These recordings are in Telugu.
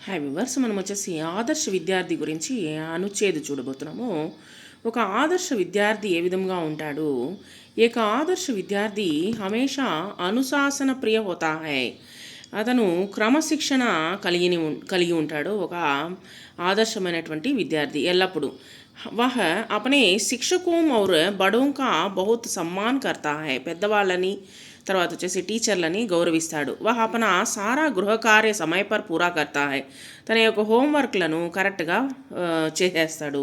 హాయ్ వివర్స్, మనం వచ్చేసి ఆదర్శ విద్యార్థి గురించి అనుచ్ఛేద చూడబోతున్నాము. ఒక ఆదర్శ విద్యార్థి ఏ విధంగా ఉంటాడు? ఏక ఆదర్శ విద్యార్థి హమేషా అనుశాసన ప్రియ హోతా హై. అతను క్రమశిక్షణ కలిగి ఉంటాడు. ఒక ఆదర్శమైనటువంటి విద్యార్థి ఎల్లప్పుడూ వహ అపనే శిక్షకోం ఔర్ బడోం కా బహుత్ సమ్మాన్ కర్తా హై. పెద్దవాళ్ళని తర్వాత వచ్చేసి టీచర్లని గౌరవిస్తాడు. వహ అపన సారా గృహకార్య సమయ పర్ పూరా కర్తా హై. తన యొక్క హోంవర్క్లను కరెక్ట్గా చేసేస్తాడు.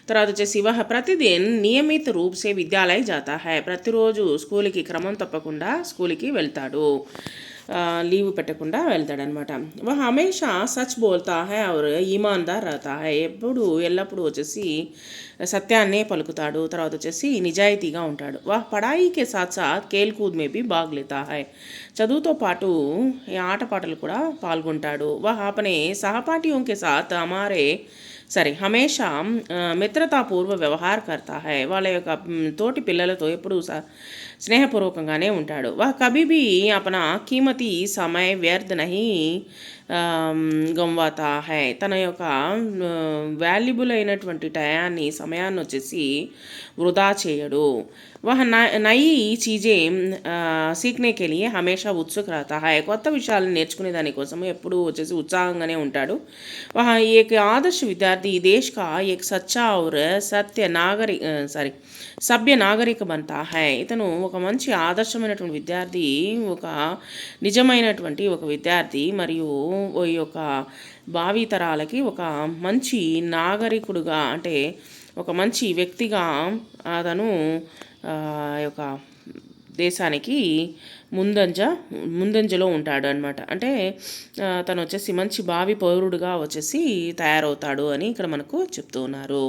తర్వాత వచ్చేసి వహ ప్రతిదిన్ నియమిత రూప్ సే విద్యాలయ జాతా హై. ప్రతిరోజు స్కూల్కి క్రమం తప్పకుండా స్కూల్కి వెళ్తాడు. లీవ్ పెట్టకుండా వెళ్తాడనమాట. వహ హమేషా సచ్ బోల్తా హై ఔర్ ఈమాన్దార్ రహతా హై. ఎల్లప్పుడూ వచ్చేసి సత్యాన్నే పలుకుతాడు. తర్వాత వచ్చేసి నిజాయితీగా ఉంటాడు. వహ పడాయికే సాత్ సాత్ ఖేల్ కూద్ మే భీ భాగ్ లేతా హై. చదువుతో పాటు ఈ ఆటపాటలు కూడా పాల్గొంటాడు. వహ అపనే సహపాఠియోం కే సాత్ హమేషా మిత్రతాపూర్వ వ్యవహార్ కర్తా హై. వాళ్ళ యొక్క తోటి పిల్లలతో ఎప్పుడూ స్నేహపూర్వకంగానే ఉంటాడు. వా కభీ భీ అపన కీమతి సమయ వ్యర్థ నహీ గంవాతా హై. తన యొక్క వాల్యుబుల్ అయినటువంటి సమయాన్ని వచ్చేసి వృధా చేయడు. వహ నయి చీజే సీఖనే కే లియే హమేషా ఉత్సుక్ రహతా హై. కొత్త విషయాలను నేర్చుకునే దానికోసం ఎప్పుడూ వచ్చేసి ఉత్సాహంగానే ఉంటాడు. వహ ఏక ఆదర్శ విద్యార్థి దేశ్ కా ఏక్ సచ్చా ఔర్ సభ్య నాగరిక బంతా హై. ఇతను ఒక మంచి ఆదర్శమైనటువంటి విద్యార్థి, ఒక నిజమైనటువంటి ఒక విద్యార్థి మరియు ఈ యొక్క భావితరాలకి ఒక మంచి నాగరికుడుగా, అంటే ఒక మంచి వ్యక్తిగా అతను యొక్క దేశానికి ముందంజలో ఉంటాడు అనమాట. అంటే తను వచ్చేసి మంచి భావి పౌరుడుగా వచ్చేసి తయారవుతాడు అని ఇక్కడ మనకు చెప్తూ ఉన్నారు.